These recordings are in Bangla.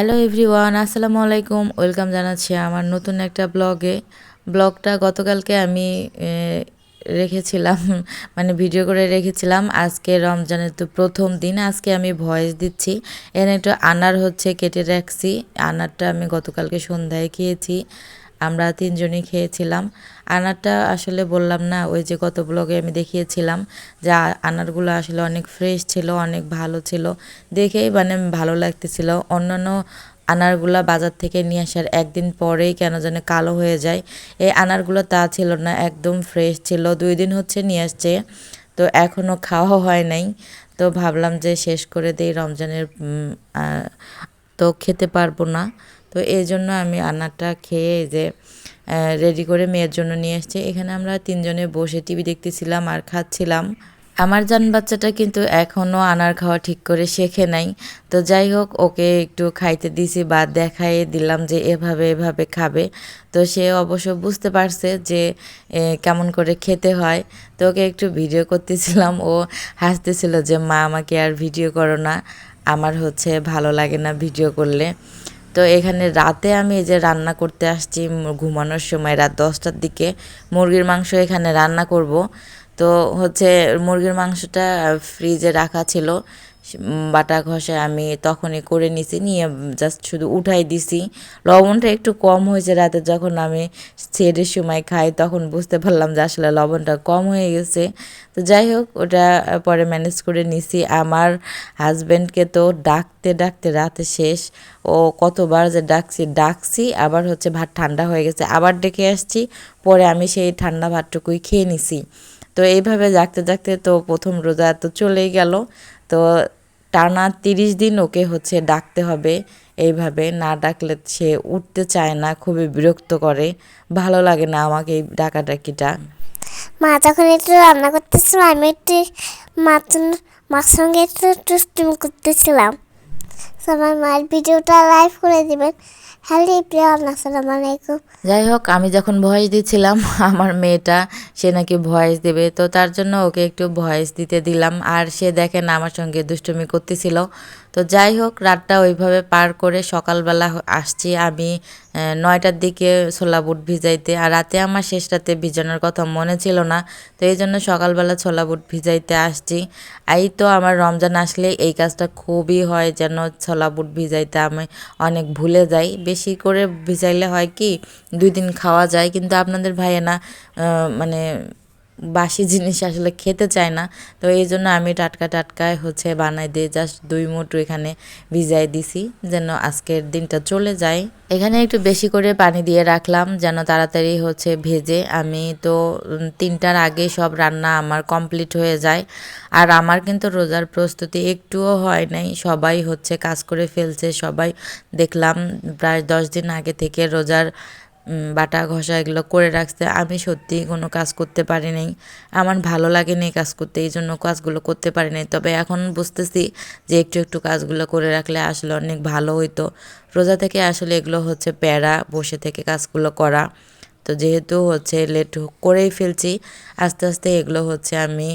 হ্যালো এভরিওয়ান, আসসালামু আলাইকুম। ওয়েলকাম জানাচ্ছি আমার নতুন একটা ব্লগে। ব্লগটা গতকালকে আমি রেখেছিলাম মানে ভিডিও করে রেখেছিলাম। আজকে রমজানের তো প্রথম দিন, আজকে আমি ভয়েস দিচ্ছি। এখানে একটু আনার কেটে রাখছি। আনারটা আমি গতকালকে সন্ধ্যায় খেয়েছি, আমরা তিনজনই খেয়েছিলাম। আনারটা আসলে বললাম না, ওই যে গত ব্লগে আমি দেখিয়েছিলাম যে আনারগুলো আসলে অনেক ফ্রেশ ছিল, অনেক ভালো ছিল, দেখেই মানে ভালো লাগতেছিল। অন্যান্য আনারগুলা বাজার থেকে নিয়ে আসার একদিন পরেই কেন যেন কালো হয়ে যায়, এই আনারগুলো তা ছিল না, একদম ফ্রেশ ছিল। 2 দিন হচ্ছে নিয়ে আসছে, তো এখনও খাওয়া হয় নাই। তো ভাবলাম যে শেষ করে দেই রমজানের, তো খেতে পারবো না। তো এই জন্য আমি আনারটা খেয়ে যে রেডি করে মেয়ের জন্য নিয়ে এসেছি। এখানে আমরা তিনজনে বসে টিভি দেখতেছিলাম আর খাচ্ছিলাম। আমার জান বাচ্চাটা কিন্তু এখনও আনার খাওয়া ঠিক করে শেখে নাই। তো যাই হোক, ওকে একটু খাইতে দিছি বা দেখাই দিলাম যে এভাবে এভাবে খাবে। তো সে অবশ্য বুঝতে পারছে যে কেমন করে খেতে হয়। তো ওকে একটু ভিডিও করতেছিলাম, ও হাসতেছিল যে মা আমাকে আর ভিডিও করো না, আমার ভালো লাগে না ভিডিও করলে। তো এখানে রাতে আমি এই যে রান্না করতে আসছি, ঘুমানোর সময় রাত 10টার দিকে মুরগির মাংস এখানে রান্না করব। তো মুরগির মাংসটা ফ্রিজে রাখা ছিল, বাটা ঘষায় আমি তখনই করে নিছি, নিয়ে জাস্ট শুধু উঠাই দিছি। লবণটা একটু কম হয়েছে রাতে, যখন আমি ছেড়ের সময় খাই তখন বুঝতে পারলাম যে আসলে লবণটা কম হয়ে গেছে। তো যাই হোক, ওটা পরে ম্যানেজ করে নিছি। আমার হাজব্যান্ডকে তো ডাকতে ডাকতে রাতে শেষ, ও কতবার যে ডাকছি আবার ভাত ঠান্ডা হয়ে গেছে, আবার ডেকে আসছি, পরে আমি সেই ঠান্ডা ভাতটুকুই খেয়ে নিছি। তো এইভাবে জাগতে জাগতে তো প্রথম রোজা তো চলেই গেল। তো টানা 30 দিন ওকে ডাকতে হবে, এইভাবে না ডাকলে সে উঠতে চায় না, খুবই বিরক্ত করে, ভালো লাগে না আমাকে এই ডাকাডাকিটা। মা যখন একটু রান্না করতেছিলাম, আমি একটু মার সঙ্গে একটু দুষ্টুমি করতেছিলাম। আমার মায়ের ভিডিওটা লাইভ করে দিবেন। হ্যালো প্রিয়ান, আসসালামু আলাইকুম। যাই হোক, আমি যখন ভয়েস দিচ্ছিলাম আমার মেয়েটা, সে নাকি ভয়েস দেবে, তো তার জন্য ওকে একটু ভয়েস দিতে দিলাম। আর সে দেখেন আমার সঙ্গে দুষ্টুমি করতেছিল। তো যাই হোক, রাতটা ওইভাবে পার করে সকালবেলা আসছি আমি 9টার দিকে ছোলা বুট ভিজাইতে। আর রাতে আমার শেষ রাতে ভিজানোর কথা মনে ছিল না, তো এই জন্য সকালবেলা ছোলা বুট ভিজাইতে আসছি। এই তো আমার রমজান আসলে এই কাজটা খুবই হয়, যেন ছোলা বুট ভিজাইতে আমি অনেক ভুলে যাই। বেশি করে ভিজাইলে হয় কি 2 দিন খাওয়া যায়, কিন্তু আপনাদের ভাইয়া না মানে বাসি জিনিস আসলে খেতে চায় না। তো এই জন্য আমি টাটকা টাটকায় বানাই দিয়ে জাস্ট 2 মুঠো এখানে ভিজাই দিছি, যেন আজকের দিনটা চলে যায়। এখানে একটু বেশি করে পানি দিয়ে রাখলাম যেন তাড়াতাড়ি ভেজে। আমি তো 3টার আগে সব রান্না আমার কমপ্লিট হয়ে যায়। আর আমার কিন্তু রোজার প্রস্তুতি একটুও হয় নাই, সবাই কাজ করে ফেলছে। সবাই দেখলাম প্রায় 10 দিন আগে থেকে রোজার বাটা ঘষা এগুলো করে রাখছে। আমি সত্যিই কোনো কাজ করতে পারি নাই, আমার ভালো লাগেনি কাজ করতে, এই জন্য কাজগুলো করতে পারি নাই। তবে এখন বুঝতেছি যে একটু একটু কাজগুলো করে রাখলে আসলে অনেক ভালো হইতো। রোজা থেকে আসলে এগুলো প্যারা, বসে থেকে কাজগুলো করা। তো যেহেতু লেট করেই ফেলছি, আস্তে আস্তে এগুলো আমি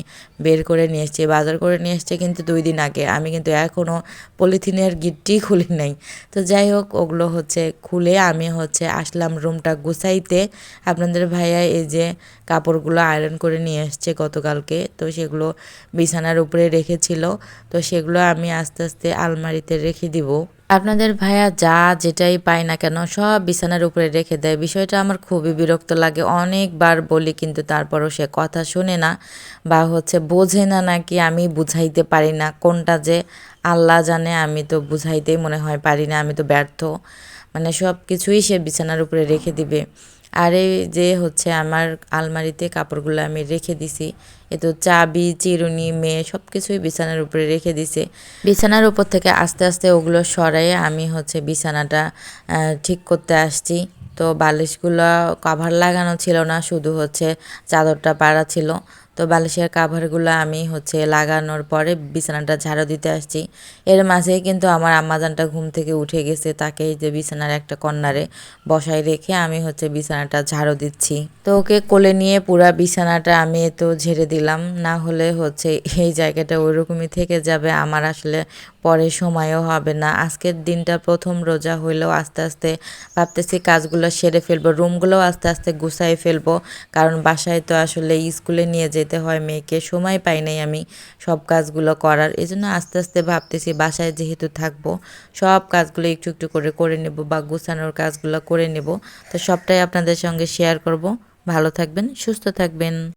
বের করে নিয়ে এসেছি, বাজার করে নিয়ে এসেছি কিন্তু 2 দিন আগে। আমি কিন্তু এখনও পলিথিনের গিটটি খুলি নাই। তো যাই হোক, ওগুলো খুলে আমি আসলাম রুমটা গুছাইতে। আপনাদের ভাইয়া এই যে কাপড়গুলো আয়রন করে নিয়ে এসছে গতকালকে, তো সেগুলো বিছানার উপরে রেখেছিল। তো সেগুলো আমি আস্তে আস্তে আলমারিতে রেখে দিব। আপনাদের ভাইয়া যা যেটাই পায় না কেন সব বিছানার উপরে রেখে দেয়, বিষয়টা আমার খুবই বিরক্ত লাগে। অনেকবার বলি কিন্তু তারপরও সে কথা শুনে না, বা বোঝে না, নাকি আমি বুঝাইতে পারি না, কোনটা যে আল্লাহ জানে। আমি তো বুঝাইতেই মনে হয় পারি না, আমি তো ব্যর্থ। মানে সব কিছুই সে বিছানার উপরে রেখে দিবে। আর এই যে আমার আলমারিতে কাপড়গুলো আমি রেখে দিছি, এ তো চাবি, চিরুনি, মেয়ে সব কিছুই বিছানার উপরে রেখে দিছে। বিছানার উপর থেকে আস্তে আস্তে ওগুলো সরাইয়ে আমি বিছানাটা ঠিক করতে আসছি। তো বালিশগুলো কভার লাগানো ছিল না, শুধু চাদরটা পাড়া ছিল। তো বালিশের কাভারগুলো আমি লাগানোর পরে বিছানাটা ঝাড়ু দিতে আসছি। এর মাঝেই কিন্তু আমার আম্মাজানটা ঘুম থেকে উঠে গেছে, তাকে যে বিছানার একটা কর্নারে বসায় রেখে আমি বিছানাটা ঝাড়ু দিচ্ছি। তো ওকে কোলে নিয়ে পুরা বিছানাটা আমি তো ঝেড়ে দিলাম, না হলে এই জায়গাটা ওইরকমই থেকে যাবে। আমার আসলে পরে সময়ও হবে না। আজকের দিনটা প্রথম রোজা হইলেও আস্তে আস্তে ভাবতেছি কাজগুলো সেরে ফেলবো, রুমগুলোও আস্তে আস্তে গুছাই ফেলবো, কারণ বাসায় তো আসলে স্কুলে নিয়ে যেতে হয় মেয়েকে, সময় পাই নাই আমি সব কাজগুলো করার। এই জন্য আস্তে আস্তে ভাবতেছি বাসায় যেহেতু থাকবো সব কাজগুলো একটু একটু করে নেব বা গুছানোর কাজগুলো করে নেব। তো সবটাই আপনাদের সঙ্গে শেয়ার করব। ভালো থাকবেন, সুস্থ থাকবেন।